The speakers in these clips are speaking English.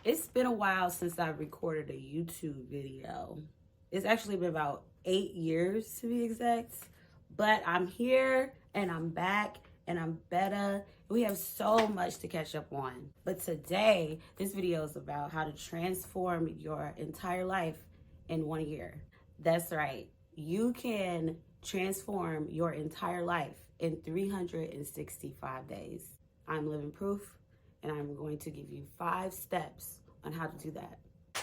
It's been a while since I recorded a YouTube video. It's actually been about 8 years to be exact. But I'm here and I'm back and I'm better. We have so much to catch up on. But today, this video is about how to transform your entire life in 1 year. That's right. You can transform your entire life in 365 days. I'm living proof, and I'm going to give you 5 steps on how to do that.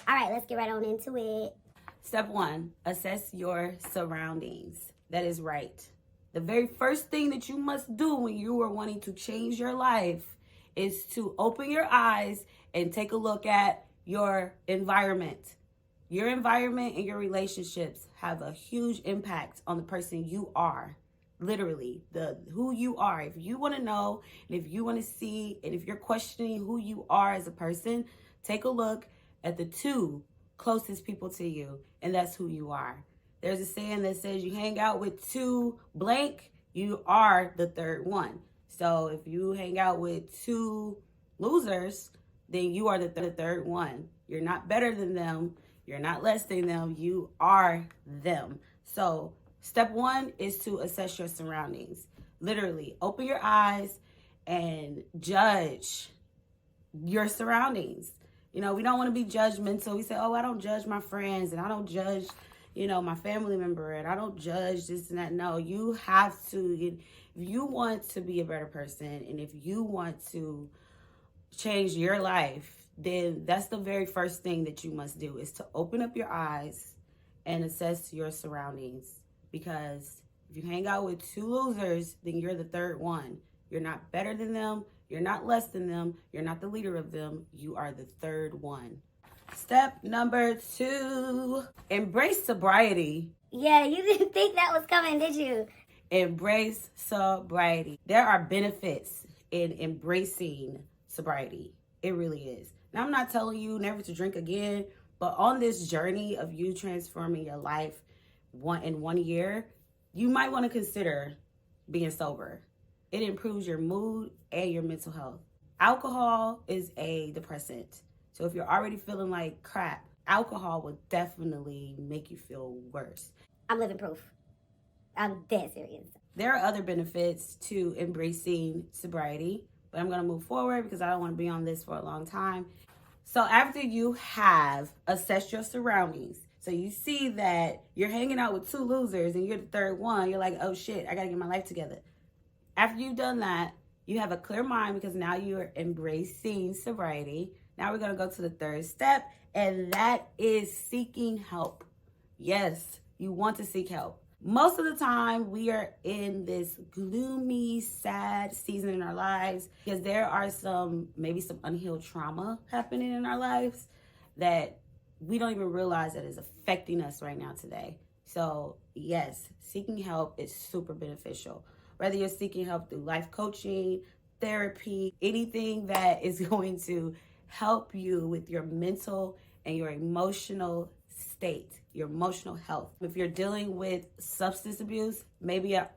All right, let's get right on into it. Step 1, assess your surroundings. That is right. The very first thing that you must do when you are wanting to change your life is to open your eyes and take a look at your environment. Your environment and your relationships have a huge impact on the person you are. Literally, who you are. If you want to know, and if you want to see, and if you're questioning who you are as a person, take a look at the 2 closest people to you, and that's who you are. There's a saying that says you hang out with 2 blank, you are the 3rd one. So if you hang out with 2 losers, then you are the 3rd one. You're not better than them. You're not less than them. You are them. So step 1 is to assess your surroundings. Literally, open your eyes and judge your surroundings. You know, we don't want to be judgmental. We say, oh, I don't judge my friends and I don't judge, my family member and I don't judge this and that. No, you have to. If you want to be a better person and if you want to change your life, then that's the very first thing that you must do is to open up your eyes and assess your surroundings. Because if you hang out with 2 losers, then you're the 3rd one. You're not better than them. You're not less than them. You're not the leader of them. You are the 3rd one. Step number 2, embrace sobriety. Yeah, you didn't think that was coming, did you? Embrace sobriety. There are benefits in embracing sobriety. It really is. Now, I'm not telling you never to drink again, but on this journey of you transforming your life in 1 year, you might want to consider being sober. It improves your mood and your mental health. Alcohol is a depressant. So if you're already feeling like crap, alcohol will definitely make you feel worse. I'm living proof. I'm dead serious. There are other benefits to embracing sobriety, but I'm going to move forward because I don't want to be on this for a long time. So after you have assessed your surroundings, so you see that you're hanging out with 2 losers and you're the 3rd one, you're like, oh shit, I got to get my life together. After you've done that, you have a clear mind because now you're embracing sobriety. Now we're going to go to the 3rd step, and that is seeking help. Yes, you want to seek help. Most of the time, we are in this gloomy, sad season in our lives because there are maybe some unhealed trauma happening in our lives that we don't even realize that is affecting us right now today. So yes, seeking help is super beneficial. Whether you're seeking help through life coaching, therapy, anything that is going to help you with your mental and your emotional state, your emotional health. If you're dealing with substance abuse, maybe an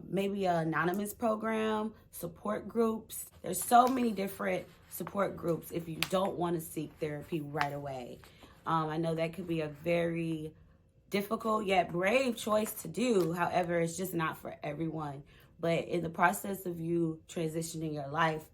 anonymous program, support groups. There's so many different support groups if you don't want to seek therapy right away. I know that could be a very difficult yet brave choice to do. However, it's just not for everyone. But in the process of you transitioning your life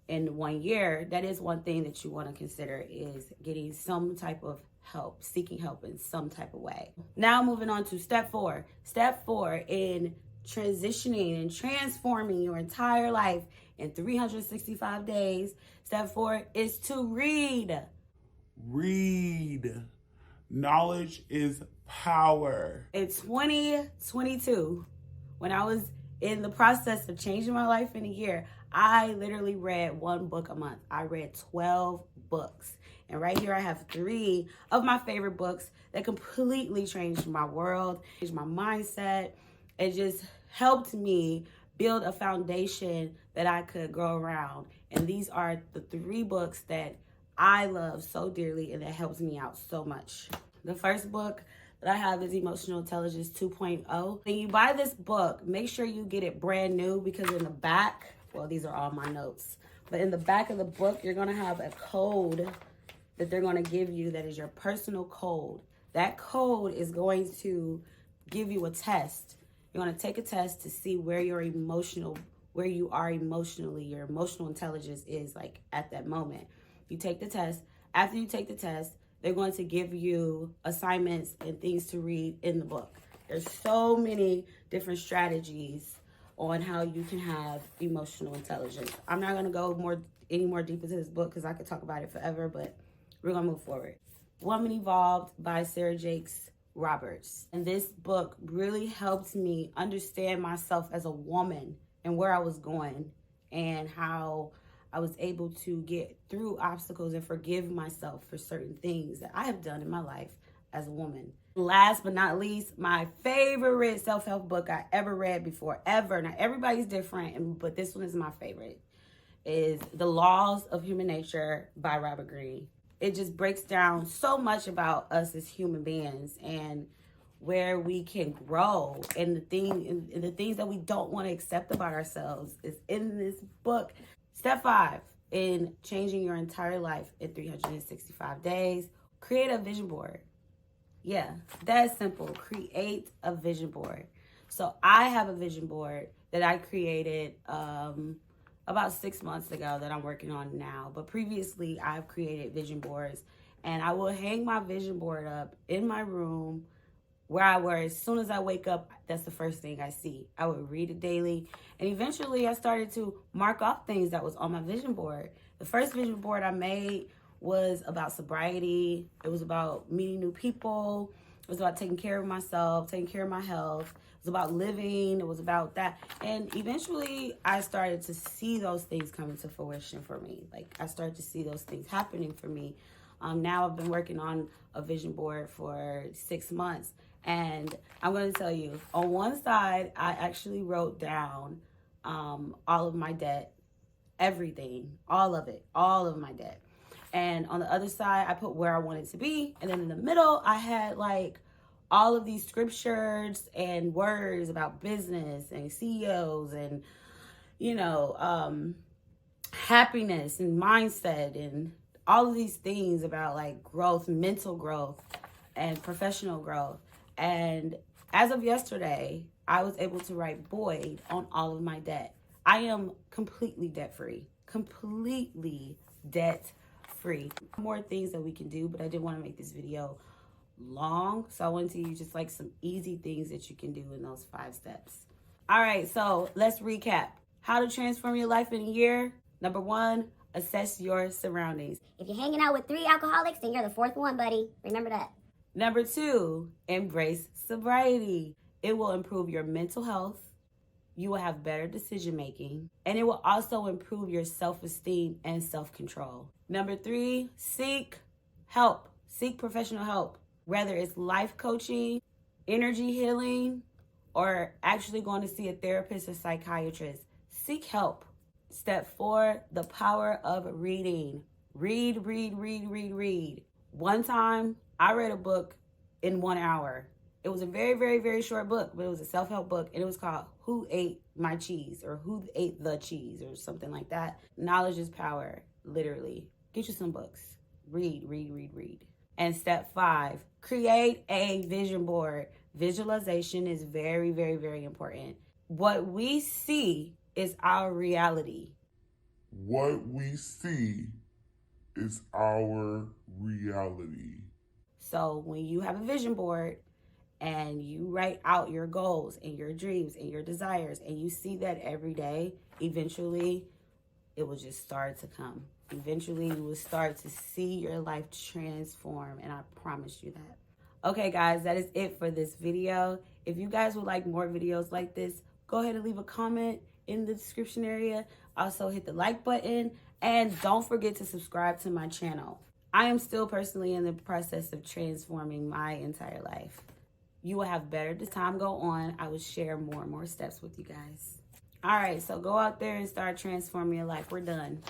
in 1 year, that is one thing that you want to consider is getting some type of help, seeking help in some type of way. Now moving on to step 4. Step 4 in transitioning and transforming your entire life in 365 days. Step 4 is to read. Read. Knowledge is power. In 2022, when I was in the process of changing my life in a year, I literally read 1 book a month. I read 12 books. And right here I have 3 of my favorite books that completely changed my world, changed my mindset. It just helped me build a foundation that I could grow around. And these are the 3 books that I love so dearly and that helps me out so much. The first book that I have is Emotional Intelligence 2.0. When you buy this book, make sure you get it brand new because in the back, well, these are all my notes, but in the back of the book, you're gonna have a code that they're going to give you that is your personal code. That code is going to give you a test. You're going to take a test to see where you are emotionally, your emotional intelligence is like at that moment. You take the test. After you take the test, they're going to give you assignments and things to read in the book. There's so many different strategies on how you can have emotional intelligence. I'm not going to go any more deep into this book because I could talk about it forever, but we're going to move forward. Woman Evolved by Sarah Jakes Roberts. And this book really helped me understand myself as a woman and where I was going and how I was able to get through obstacles and forgive myself for certain things that I have done in my life as a woman. Last but not least, my favorite self-help book I ever read before, ever. Now, everybody's different, but this one is my favorite, is The Laws of Human Nature by Robert Greene. It just breaks down so much about us as human beings and where we can grow, and the things that we don't want to accept about ourselves is in this book. Step 5 in changing your entire life in 365 days, create a vision board. Yeah, that's simple. Create a vision board. So I have a vision board that I created about 6 months ago that I'm working on now. But previously, I've created vision boards, and I will hang my vision board up in my room where as soon as I wake up, that's the first thing I see. I would read it daily, and eventually I started to mark off things that was on my vision board. The first vision board I made was about sobriety. It was about meeting new people. It was about taking care of myself, taking care of my health. It was about living. It was about that. And eventually I started to see those things come into fruition for me. Like, I started to see those things happening for me. Now I've been working on a vision board for 6 months. And I'm going to tell you, on one side, I actually wrote down all of my debt, everything, all of my debt. And on the other side, I put where I wanted to be. And then in the middle, I had like all of these scriptures and words about business and CEOs and, happiness and mindset and all of these things about like growth, mental growth and professional growth. And as of yesterday, I was able to write void on all of my debt. I am completely debt-free, More things that we can do, but I didn't want to make this video long. So I wanted to use just like some easy things that you can do in those 5 steps. All right, so let's recap. How to transform your life in a year. Number 1, assess your surroundings. If you're hanging out with 3 alcoholics, then you're the 4th one, buddy. Remember that. Number 2, embrace sobriety. It will improve your mental health. You will have better decision making, and it will also improve your self-esteem and self-control. Number 3, seek help. Seek professional help, whether it's life coaching, energy healing, or actually going to see a therapist or psychiatrist. Seek help. Step 4, the power of reading. Read. One time, I read a book in 1 hour. It was a very, very, very short book, but it was a self-help book, and it was called Who Ate My Cheese, or Who Ate the Cheese, or something like that. Knowledge is power, literally. Get you some books. Read. And step 5, create a vision board. Visualization is very, very, very important. What we see is our reality. What we see is our reality. So when you have a vision board and you write out your goals and your dreams and your desires and you see that every day, eventually it will just start to come. Eventually you will start to see your life transform, and I promise you that. Okay guys, that is it for this video. If you guys would like more videos like this, go ahead and leave a comment in the description area. Also hit the like button, and don't forget to subscribe to my channel. I am still personally in the process of transforming my entire life. You will have better as time go on. I will share more and more steps with you guys. All right, so go out there and start transforming your life. We're done.